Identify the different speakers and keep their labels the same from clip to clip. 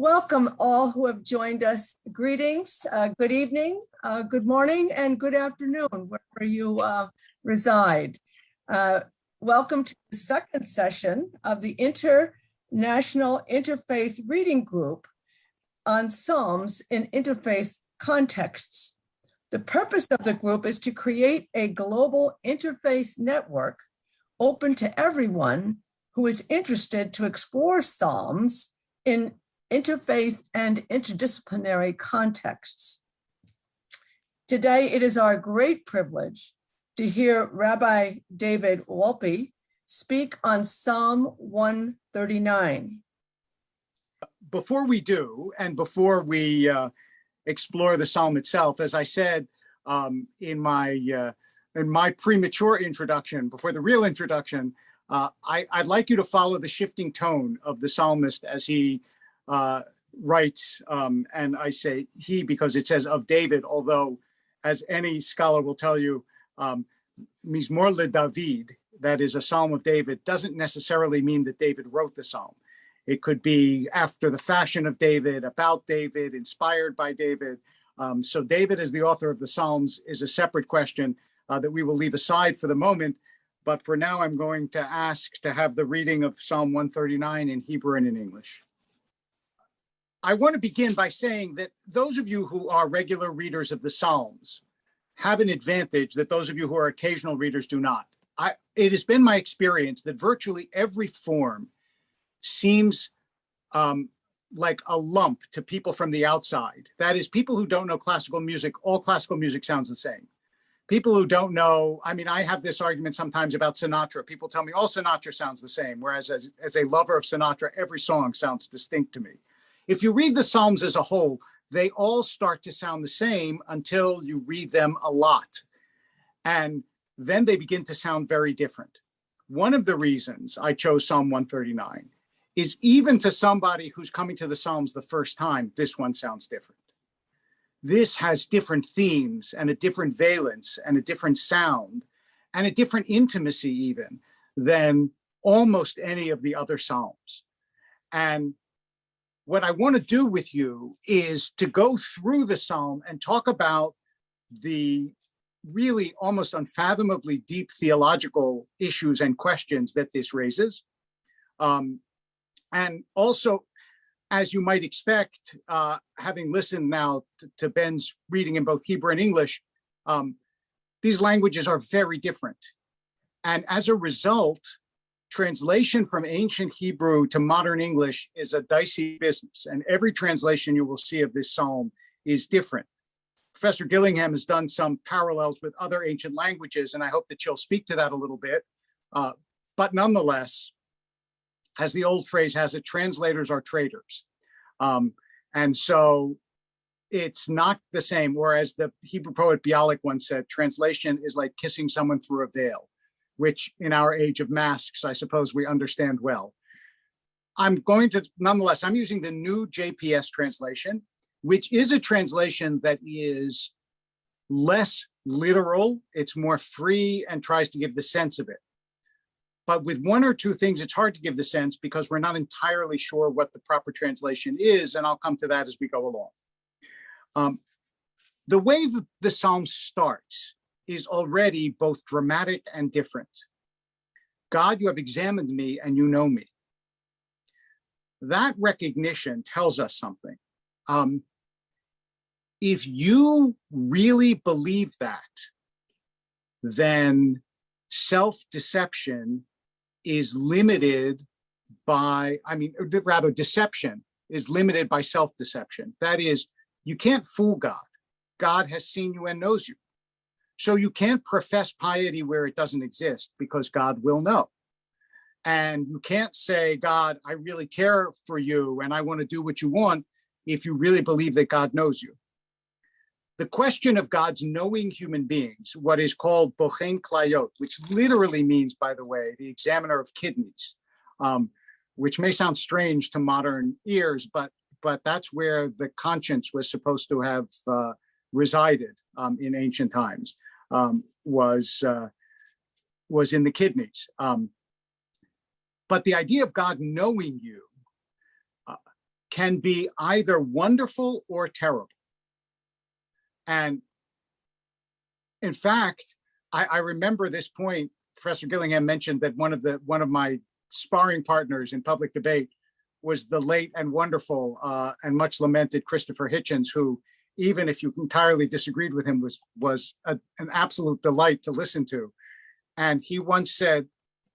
Speaker 1: Welcome all who have joined us. Greetings, good evening, good morning, and good afternoon, wherever you reside. Welcome to the second session of the International Interfaith Reading Group on Psalms in Interfaith Contexts. The purpose of the group is to create a global interfaith network open to everyone who is interested to explore Psalms in interfaith and interdisciplinary contexts. Today, it is our great privilege to hear Rabbi David Wolpe speak on Psalm 139.
Speaker 2: Before we do, and before we explore the psalm itself, as I said in my premature introduction, before the real introduction, I'd like you to follow the shifting tone of the psalmist as he writes, and I say he because it says of David, although as any scholar will tell you, Mizmor LeDavid, that is a psalm of David, doesn't necessarily mean that David wrote the psalm. It could be after the fashion of David, about David, inspired by David. So David as the author of the Psalms is a separate question that we will leave aside for the moment. But for now, I'm going to ask to have the reading of Psalm 139 in Hebrew and in English. I want to begin by saying that those of you who are regular readers of the Psalms have an advantage that those of you who are occasional readers do not. It has been my experience that virtually every form seems like a lump to people from the outside. That is, people who don't know classical music, all classical music sounds the same. People who don't know, I mean, I have this argument sometimes about Sinatra. People tell me all Sinatra sounds the same, whereas as a lover of Sinatra, every song sounds distinct to me. If you read the Psalms as a whole, they all start to sound the same until you read them a lot. And then they begin to sound very different. One of the reasons I chose Psalm 139 is even to somebody who's coming to the Psalms the first time, this one sounds different. This has different themes and a different valence and a different sound and a different intimacy even than almost any of the other Psalms. And what I want to do with you is to go through the Psalm and talk about the really almost unfathomably deep theological issues and questions that this raises. And also, as you might expect, having listened now to Ben's reading in both Hebrew and English, these languages are very different. And as a result, translation from ancient Hebrew to modern English is a dicey business. And every translation you will see of this psalm is different. Professor Gillingham has done some parallels with other ancient languages, and I hope that she'll speak to that a little bit. But nonetheless, as the old phrase has it, translators are traitors. And so it's not the same. Whereas the Hebrew poet Bialik once said, translation is like kissing someone through a veil, which in our age of masks, I suppose we understand well. Nonetheless, I'm using the new JPS translation, which is a translation that is less literal. It's more free and tries to give the sense of it. But with one or two things, it's hard to give the sense because we're not entirely sure what the proper translation is, and I'll come to that as we go along. The way the psalm starts is already both dramatic and different. God, you have examined me and you know me. That recognition tells us something. If you really believe that, then self-deception is limited by, deception is limited by self-deception. That is, you can't fool God. God has seen you and knows you. So you can't profess piety where it doesn't exist because God will know. And you can't say, God, I really care for you and I want to do what you want if you really believe that God knows you. The question of God's knowing human beings, what is called bochen klayot, which literally means, by the way, the examiner of kidneys, which may sound strange to modern ears, but that's where the conscience was supposed to have resided in ancient times, was in the kidneys. But the idea of God knowing you can be either wonderful or terrible. And in fact, I remember this point. Professor Gillingham mentioned that one of my sparring partners in public debate was the late and wonderful and much lamented Christopher Hitchens, who, even if you entirely disagreed with him, was an absolute delight to listen to. And he once said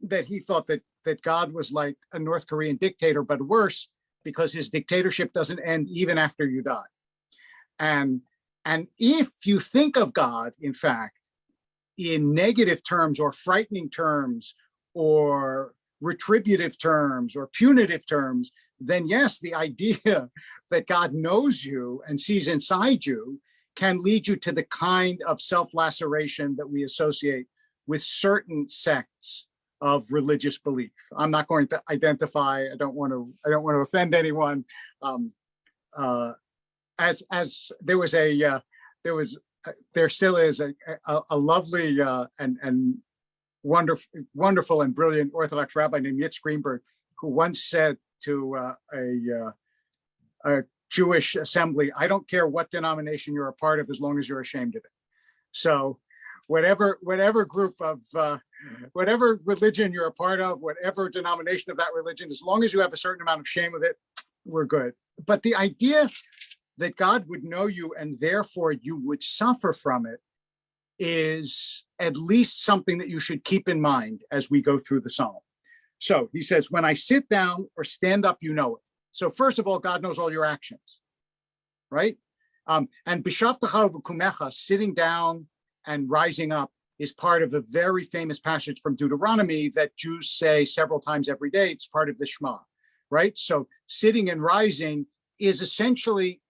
Speaker 2: that he thought that God was like a North Korean dictator, but worse, because his dictatorship doesn't end even after you die. And if you think of God, in fact, in negative terms or frightening terms or retributive terms or punitive terms, then yes, the idea that God knows you and sees inside you can lead you to the kind of self-laceration that we associate with certain sects of religious belief. I'm not going to identify. I don't want to offend anyone. As there still is a lovely and wonderful and brilliant Orthodox rabbi named Yitz Greenberg, who once said to a Jewish assembly, "I don't care what denomination you're a part of, as long as you're ashamed of it." So whatever group of, whatever religion you're a part of, whatever denomination of that religion, as long as you have a certain amount of shame of it, we're good. But the idea that God would know you and therefore you would suffer from it is at least something that you should keep in mind as we go through the psalm. So he says, when I sit down or stand up, you know it. So first of all, God knows all your actions, right? And b'shavtecha v'kumecha, sitting down and rising up, is part of a very famous passage from Deuteronomy that Jews say several times every day. It's part of the Shema, right? So sitting and rising is essentially,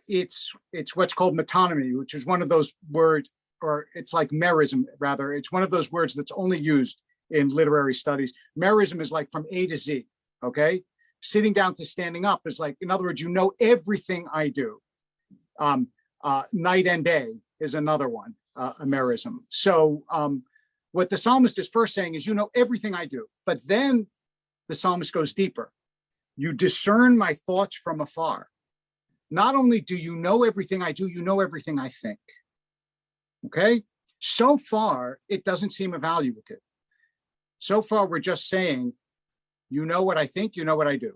Speaker 2: it's what's called metonymy, which is one of those words, or it's like merism rather. It's one of those words that's only used in literary studies. Merism is like from A to Z, okay? Sitting down to standing up is like, in other words, you know everything I do. Night and day is another one, a merism. So what the psalmist is first saying is, you know everything I do. But then the psalmist goes deeper. You discern my thoughts from afar. Not only do you know everything I do, you know everything I think. Okay? So far, it doesn't seem evaluative. So far, we're just saying, you know what I think, you know what I do.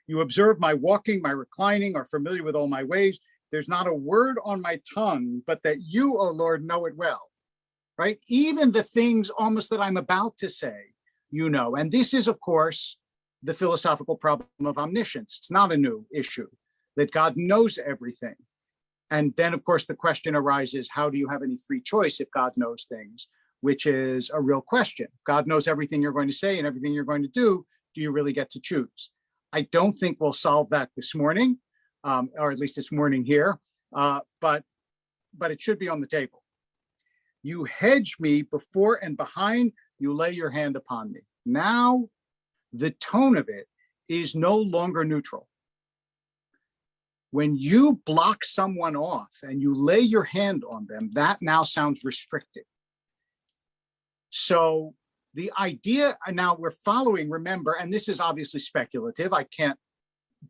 Speaker 2: You observe my walking, my reclining, are familiar with all my ways. There's not a word on my tongue, but that you, O Lord, know it well, right? Even the things almost that I'm about to say, you know. And this is, of course, the philosophical problem of omniscience. It's not a new issue, that God knows everything. And then, of course, the question arises, how do you have any free choice if God knows things? Which is a real question. If God knows everything you're going to say and everything you're going to do you really get to choose? I don't think we'll solve that this morning, or at least this morning here, but it should be on the table. You hedge me before and behind, you lay your hand upon me. Now, the tone of it is no longer neutral. When you block someone off and you lay your hand on them, that now sounds restricted. So the idea, now we're following, remember, and this is obviously speculative,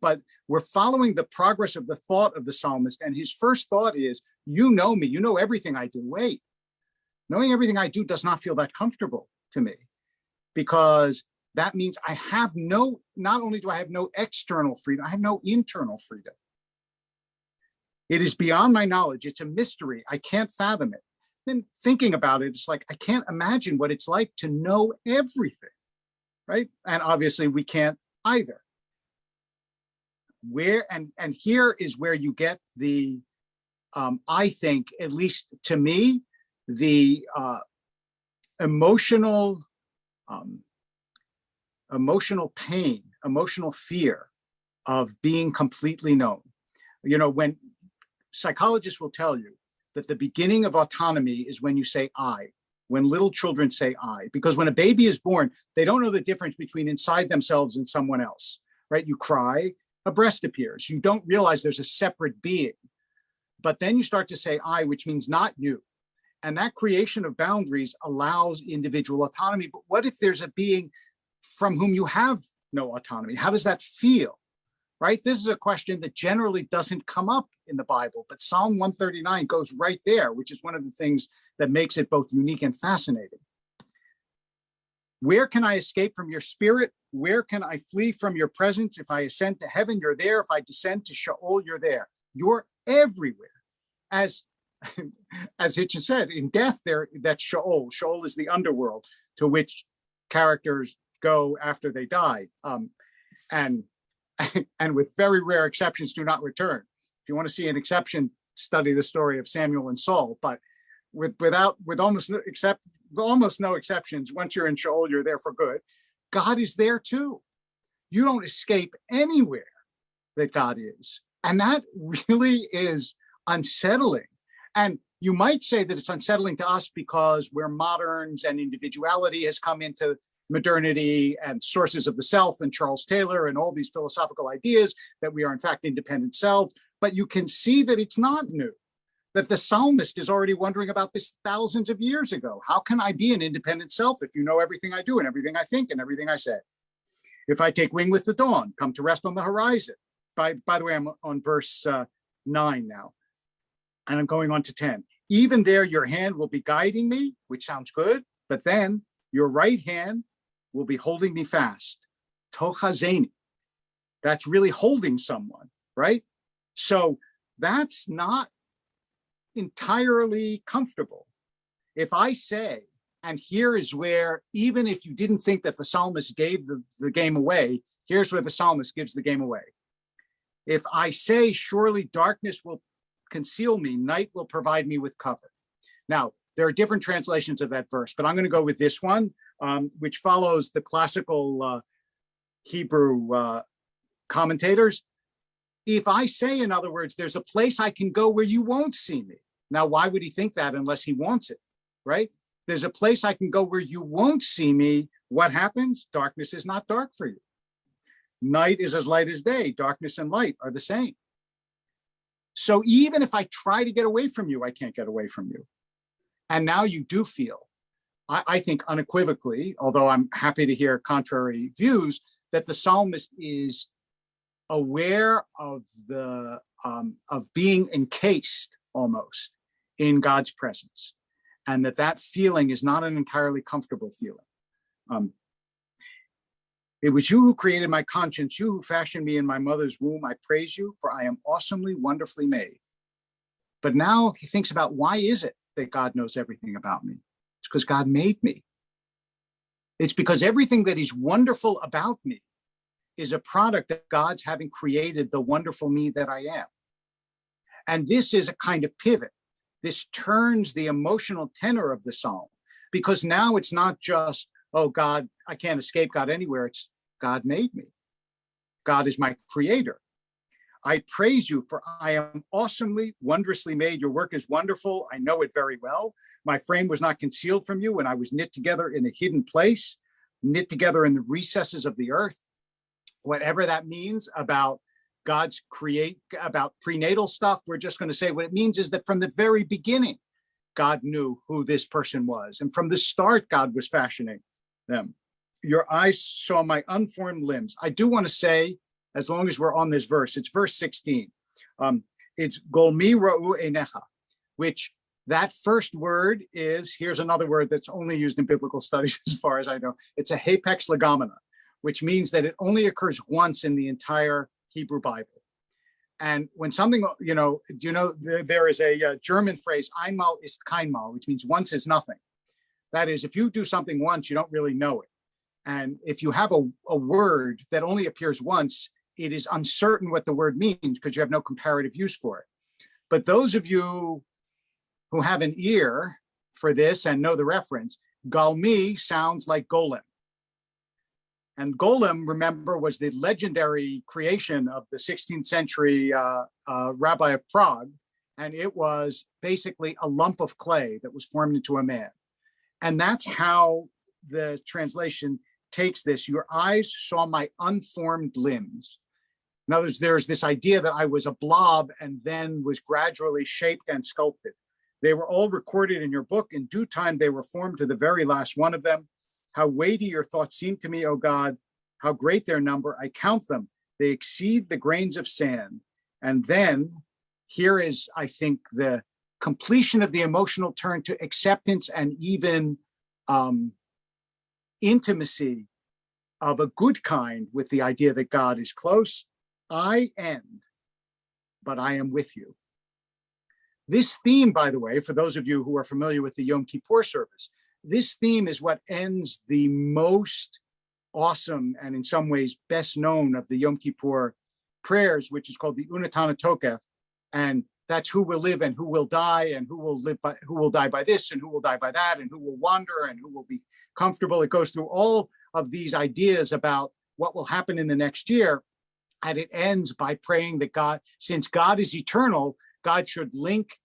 Speaker 2: but we're following the progress of the thought of the psalmist. And his first thought is, you know me, you know everything I do. Wait, knowing everything I do does not feel that comfortable to me, because that means I have not only do I have no external freedom, I have no internal freedom. It is beyond my knowledge. It's a mystery. I can't fathom it. And thinking about it, it's like, I can't imagine what it's like to know everything, right? And obviously we can't either. And here is where you get the, I think, at least to me, the emotional pain, emotional fear of being completely known. You know, when psychologists will tell you that the beginning of autonomy is when you say I, when little children say I, because when a baby is born, they don't know the difference between inside themselves and someone else, right? You cry, a breast appears. You don't realize there's a separate being. But then you start to say I, which means not you. And that creation of boundaries allows individual autonomy. But what if there's a being from whom you have no autonomy? How does that feel? Right? This is a question that generally doesn't come up in the Bible, but Psalm 139 goes right there, which is one of the things that makes it both unique and fascinating. Where can I escape from your spirit? Where can I flee from your presence? If I ascend to heaven, you're there. If I descend to Sheol, you're there. You're everywhere. As Hitchin said, in death, that's Sheol. Sheol is the underworld to which characters go after they die. And with very rare exceptions, do not return. If you want to see an exception, study the story of Samuel and Saul. But with almost no exceptions, once you're in Sheol, you're there for good. God is there too. You don't escape anywhere that God is. And that really is unsettling. And you might say that it's unsettling to us because we're moderns and individuality has come into modernity and sources of the self and Charles Taylor and all these philosophical ideas that we are in fact independent selves. But you can see that it's not new, that the psalmist is already wondering about this thousands of years ago. How can I be an independent self if you know everything I do and everything I think and everything I say? If I take wing with the dawn, come to rest on the horizon. By the way, I'm on verse 9 now, and I'm going on to 10. Even there, your hand will be guiding me, which sounds good, but then your right hand will be holding me fast. Tochazeni. That's really holding someone, right? So that's not entirely comfortable. If I say, and here is where, even if you didn't think that the psalmist gave the game away, here's where the psalmist gives the game away. If I say, surely darkness will conceal me, night will provide me with cover. Now, there are different translations of that verse, but I'm going to go with this one, which follows the classical Hebrew commentators. If I say, in other words, there's a place I can go where you won't see me. Now, why would he think that unless he wants it, right? There's a place I can go where you won't see me. What happens? Darkness is not dark for you. Night is as light as day. Darkness and light are the same. So even if I try to get away from you, I can't get away from you. And now you do feel, I think unequivocally, although I'm happy to hear contrary views, that the psalmist is aware of of being encased almost in God's presence, and that feeling is not an entirely comfortable feeling. It was you who created my conscience, you who fashioned me in my mother's womb. I praise you, for I am awesomely, wonderfully made. But now he thinks about, why is it that God knows everything about me? It's because God made me. It's because everything that is wonderful about me is a product of God's having created the wonderful me that I am. And this is a kind of pivot. This turns the emotional tenor of the psalm, because now it's not just, oh, God, I can't escape God anywhere. It's God made me. God is my creator. I praise you, for I am awesomely, wondrously made. Your work is wonderful. I know it very well. My frame was not concealed from you when I was knit together in a hidden place, knit together in the recesses of the earth. Whatever that means about God's about prenatal stuff, we're just going to say what it means is that from the very beginning, God knew who this person was. And from the start, God was fashioning them. Your eyes saw my unformed limbs. I do want to say, as long as we're on this verse, it's verse 16. It's golmi ra'u einecha, which that first word is, here's another word that's only used in biblical studies as far as I know. It's a hapex legomena, which means that it only occurs once in the entire Hebrew Bible. And when something, there is a German phrase, einmal ist keinmal, which means once is nothing. That is, if you do something once, you don't really know it. And if you have a word that only appears once, it is uncertain what the word means because you have no comparative use for it. But those of you who have an ear for this and know the reference, galmi sounds like golem. And golem, remember, was the legendary creation of the 16th century rabbi of Prague. And it was basically a lump of clay that was formed into a man. And that's how the translation takes this. Your eyes saw my unformed limbs. In other words, there's this idea that I was a blob and then was gradually shaped and sculpted. They were all recorded in your book. In due time, they were formed to the very last one of them. How weighty your thoughts seem to me, O God. how great their number. I count them. They exceed the grains of sand. And then here is, I think, the completion of the emotional turn to acceptance and even intimacy of a good kind with the idea that God is close. I end, but I am with you. This theme, by the way, for those of you who are familiar with the Yom Kippur service, this theme is what ends the most awesome and in some ways best known of the Yom Kippur prayers, which is called the Unatana Tokef. And that's who will live and who will die, and who will die by this and who will die by that, and who will wander and who will be comfortable. It goes through all of these ideas about what will happen in the next year. And it ends by praying that God, since God is eternal, God should link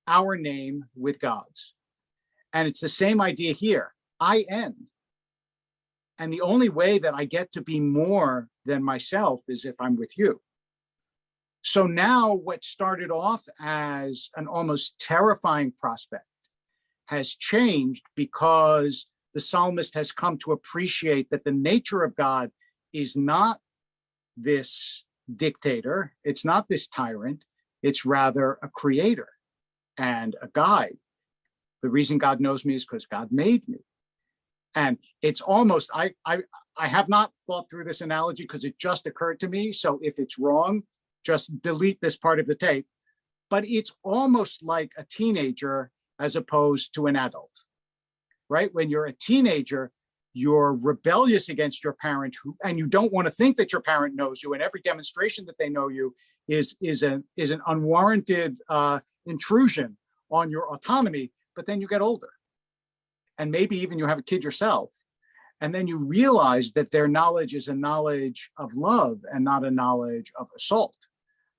Speaker 2: our name with God's. And it's the same idea here. I end. And the only way that I get to be more than myself is if I'm with you. So now what started off as an almost terrifying prospect has changed because the psalmist has come to appreciate that the nature of God is not this dictator, it's not this tyrant, it's rather a creator and a guide. The reason God knows me is because God made me. And it's almost, I have not thought through this analogy because it just occurred to me. So if it's wrong, just delete this part of the tape. But it's almost like a teenager as opposed to an adult, right? When you're a teenager, you're rebellious against your parent, and you don't want to think that your parent knows you. And every demonstration that they know you is an unwarranted intrusion on your autonomy. But then you get older, and maybe even you have a kid yourself, and then you realize that their knowledge is a knowledge of love and not a knowledge of assault.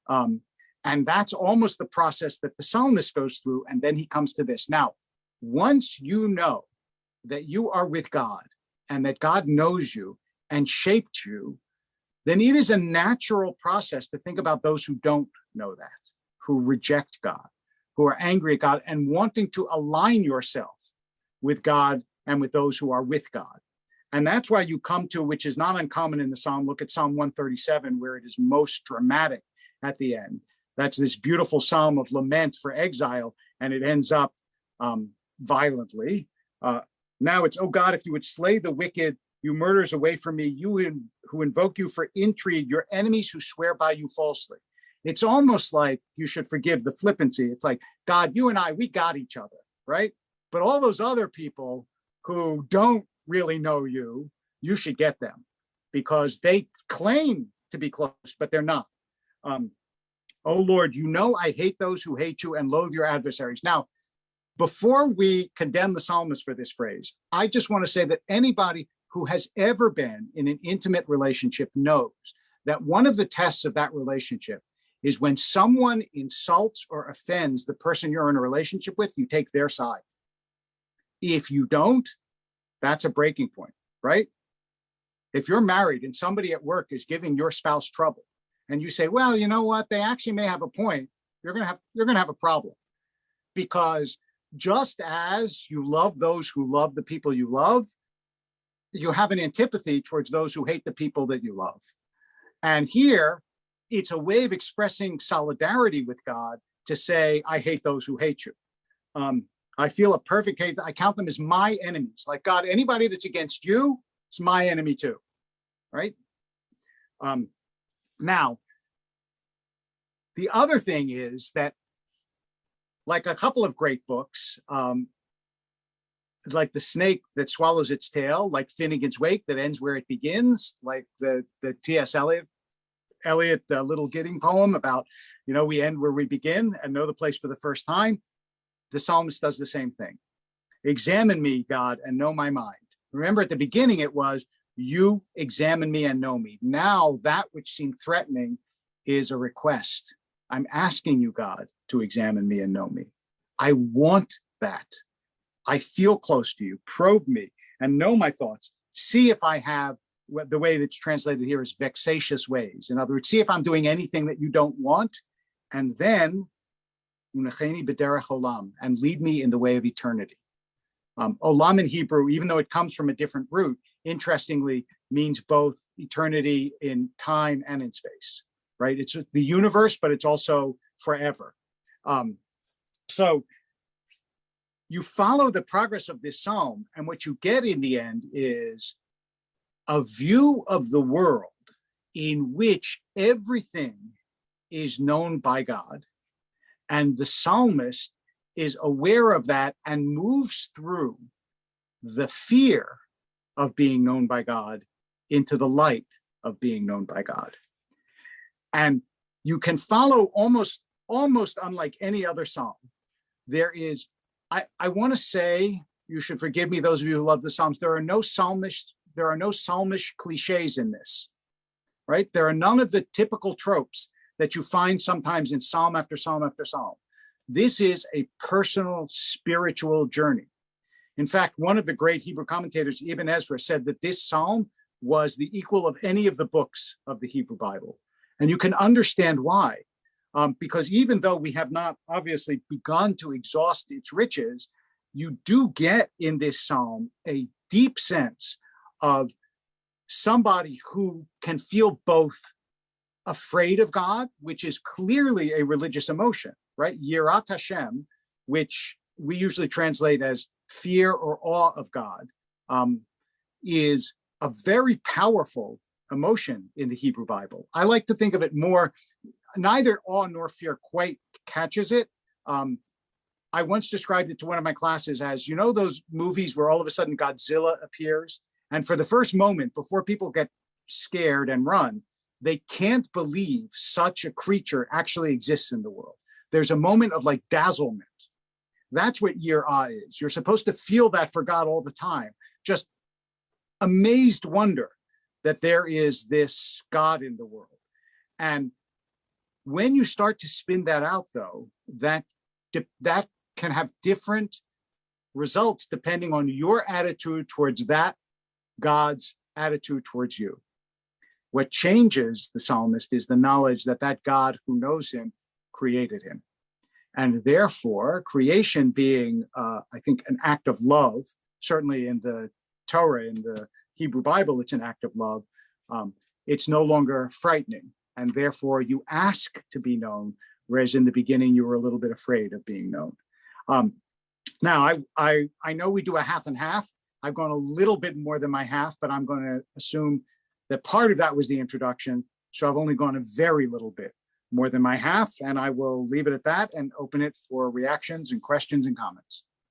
Speaker 2: And that's almost the process that the psalmist goes through. And then he comes to this. Now, once you know that you are with God and that God knows you and shaped you, then it is a natural process to think about those who don't know that, who reject God, who are angry at God, and wanting to align yourself with God and with those who are with God. And that's why you come to, which is not uncommon in the Psalm, look at Psalm 137, where it is most dramatic at the end. That's this beautiful psalm of lament for exile, and it ends up violently. Now it's, oh God, if you would slay the wicked, you murderers away from me, you who invoke you for intrigue, your enemies who swear by you falsely. It's almost like you should forgive the flippancy. It's like, God, you and I, we got each other, right? But all those other people who don't really know you, you should get them because they claim to be close, but they're not. Oh Lord, you know I hate those who hate you and loathe your adversaries. Now, before we condemn the psalmist for this phrase, I just want to say that anybody who has ever been in an intimate relationship knows that one of the tests of that relationship is when someone insults or offends the person you're in a relationship with, you take their side. If you don't, that's a breaking point, right? If you're married and somebody at work is giving your spouse trouble, and you say, well, you know what, they actually may have a point, you're gonna have a problem. Because just as you love those who love the people you love, you have an antipathy towards those who hate the people that you love. And here, it's a way of expressing solidarity with God to say, I hate those who hate you. I feel a perfect hate. I count them as my enemies. Like, God, anybody that's against you, it's my enemy too, right? Now, the other thing is that, like a couple of great books, like The Snake That Swallows Its Tail, like Finnegan's Wake that ends where it begins, like the T.S. Eliot Little Gidding poem about, we end where we begin and know the place for the first time. The psalmist does the same thing. Examine me, God, and know my mind. Remember, at the beginning, it was, you examine me and know me. Now, that which seemed threatening is a request. I'm asking you, God, to examine me and know me. I want that. I feel close to you. Probe me and know my thoughts. See if I have, the way that's translated here is vexatious ways. In other words, see if I'm doing anything that you don't want. And then, and lead me in the way of eternity. Olam in Hebrew, even though it comes from a different root, interestingly means both eternity in time and in space, right? It's the universe, but it's also forever. So you follow the progress of this psalm, and what you get in the end is a view of the world in which everything is known by God, and the psalmist is aware of that and moves through the fear of being known by God into the light of being known by God. And you can follow almost unlike any other psalm. There is, I want to say, you should forgive me, those of you who love the Psalms, there are no psalmish cliches in this, right? There are none of the typical tropes that you find sometimes in psalm after psalm after psalm. This is a personal spiritual journey. In fact, one of the great Hebrew commentators, Ibn Ezra, said that this psalm was the equal of any of the books of the Hebrew Bible. And you can understand why. Because even though we have not obviously begun to exhaust its riches, you do get in this psalm a deep sense of somebody who can feel both afraid of God, which is clearly a religious emotion, right? Yirat Hashem, which we usually translate as fear or awe of God, is a very powerful emotion in the Hebrew Bible. I like to think of it more, neither awe nor fear quite catches it. I once described it to one of my classes as, you know, those movies where all of a sudden Godzilla appears, and for the first moment, before people get scared and run, they can't believe such a creature actually exists in the world. There's a moment of like dazzlement. That's what yirah is. You're supposed to feel that for God all the time. Just amazed wonder that there is this God in the world. And when you start to spin that out, though, that can have different results depending on your attitude towards that God's attitude towards you. What changes the psalmist is the knowledge that that God who knows him created him. And therefore, creation being, I think, an act of love, certainly in the Torah, in the Hebrew Bible, it's an act of love. It's no longer frightening. And therefore, you ask to be known, whereas in the beginning, you were a little bit afraid of being known. Now, I know we do a half and half. I've gone a little bit more than my half, but I'm going to assume that part of that was the introduction. So I've only gone a very little bit more than my half, and I will leave it at that and open it for reactions and questions and comments.